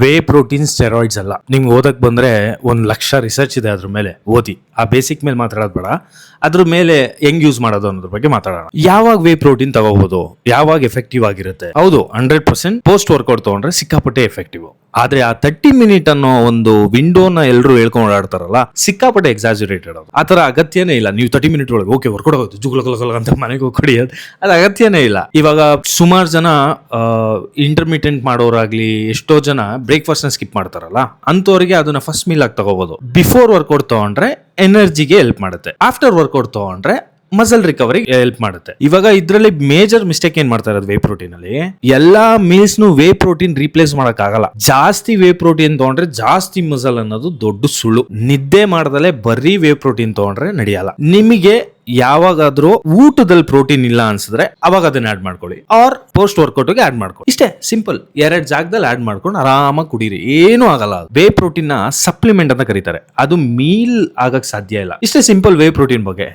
Whey protein steroids ಅಲ್ಲ. ನಿಮ್ಗೆ ಓದಕ್ ಬಂದ್ರೆ 1,00,000 ರಿಸರ್ಚ್ ಇದೆ ಅದ್ರ ಮೇಲೆ, ಓದಿ. ಆ ಬೇಸಿಕ್ ಮೇಲೆ ಮಾತಾಡೋದು ಬೇಡ, ಅದ್ರ ಮೇಲೆ ಹೆಂಗ್ ಯೂಸ್ ಮಾಡೋದು ಅನ್ನೋದ್ರ ಬಗ್ಗೆ ಮಾತಾಡೋಣ. ಯಾವಾಗ ವೇ ಪ್ರೋಟೀನ್ ತಗೋಬಹುದು, ಯಾವಾಗ ಎಫೆಕ್ಟಿವ್ ಆಗಿರುತ್ತೆ? ಹೌದು, 100% ಪೋಸ್ಟ್ ವರ್ಕೌಟ್ ತಗೊಂಡ್ರೆ ಸಿಕ್ಕಾಪಟ್ಟೆ ಎಫೆಕ್ಟಿವ್. ಆದ್ರೆ ಆ 30 ಮಿನಿಟ್ ಅನ್ನೋ ಒಂದು ವಿಂಡೋನ ಎಲ್ಲರೂ ಹೇಳ್ಕೊಂಡು ಓಡಾಡ್ತಾರಲ್ಲ, ಸಿಕ್ಕಾಪಟ್ಟೆ ಎಕ್ಸಾಜುರೇಟೆಡ್. ಅದು ಆ ತರ ಅಗತ್ಯನೇ ಇಲ್ಲ. ನೀವು 30 ಮಿನಿಟ್ ಒಳಗೆ ಓಕೆ ವರ್ಕೌಟ್ ಆಗೋದು ಜುಗುಲಕಲ ಅಂತ ಮನೆಗೆ ಹೋಗಿ ಕುಡಿಯೋದು, ಅದು ಅಗತ್ಯನೇ ಇಲ್ಲ. ಇವಾಗ ಸುಮಾರು ಜನ ಇಂಟರ್ಮಿಟೆಂಟ್ ಮಾಡೋರಾಗ್ಲಿ, ಎಷ್ಟೋ ಜನ ಬ್ರೇಕ್ಫಾಸ್ಟ್ ನ ಸ್ಕಿಪ್ ಮಾಡ್ತಾರಲ್ಲ, ಅಂತವ್ರಿಗೆ ಅದನ್ನ ಫಸ್ಟ್ ಮೀಲ್ ಆಗಿ ತಗೋಬಹುದು. ಬಿಫೋರ್ ವರ್ಕೌಟ್ ತಗೊಂಡ್ರೆ ಎನರ್ಜಿಗೆ ಹೆಲ್ಪ್ ಮಾಡುತ್ತೆ, ಆಫ್ಟರ್ ವರ್ಕೌಟ್ ತಗೊಂಡ್ರೆ ಮಸಲ್ ರಿಕವರಿಗೆ ಹೆಲ್ಪ್ ಮಾಡುತ್ತೆ. ಇವಾಗ ಇದ್ರಲ್ಲಿ ಮೇಜರ್ ಮಿಸ್ಟೇಕ್ ಏನ್ ಮಾಡ್ತಾ ಇರೋದು, ವೇ ಪ್ರೋಟೀನ್ ಅಲ್ಲಿ ಎಲ್ಲಾ ಮೀಲ್ಸ್ ನು ವೇ ಪ್ರೋಟೀನ್ ರೀಪ್ಲೇಸ್ ಮಾಡಕ್ ಆಗಲ್ಲ. ಜಾಸ್ತಿ ವೇ ಪ್ರೋಟೀನ್ ತಗೊಂಡ್ರೆ ಜಾಸ್ತಿ ಮಸಲ್ ಅನ್ನೋದು ದೊಡ್ಡ ಸುಳ್ಳು. ನಿದ್ದೆ ಮಾಡದಲ್ಲೇ ಬರೀ ವೇ ಪ್ರೋಟೀನ್ ತಗೊಂಡ್ರೆ ನಡೆಯಲ್ಲ. ನಿಮಗೆ ಯಾವಾಗಾದ್ರೂ ಊಟದಲ್ಲಿ ಪ್ರೋಟೀನ್ ಇಲ್ಲ ಅನ್ಸಿದ್ರೆ ಅವಾಗ ಅದನ್ನ ಆಡ್ ಮಾಡ್ಕೊಳ್ಳಿ, ಆರ್ ಪೋಸ್ಟ್ ವರ್ಕೌಟ್ ಗೆ ಆಡ್ ಮಾಡ್ಕೊಳ್ಳಿ. ಇಷ್ಟೇ ಸಿಂಪಲ್. 2 ಜಾಗದಲ್ಲಿ ಆಡ್ ಮಾಡ್ಕೊಂಡು ಆರಾಮಾಗಿ ಕುಡೀರಿ, ಏನೂ ಆಗಲ್ಲ. ವೇ ಪ್ರೋಟೀನ್ ನ ಸಪ್ಲಿಮೆಂಟ್ ಅಂತ ಕರೀತಾರೆ, ಅದು ಮೀಲ್ ಆಗಕ್ ಸಾಧ್ಯ ಇಲ್ಲ. ಇಷ್ಟೇ ಸಿಂಪಲ್ ವೇ ಪ್ರೋಟೀನ್ ಬಗ್ಗೆ.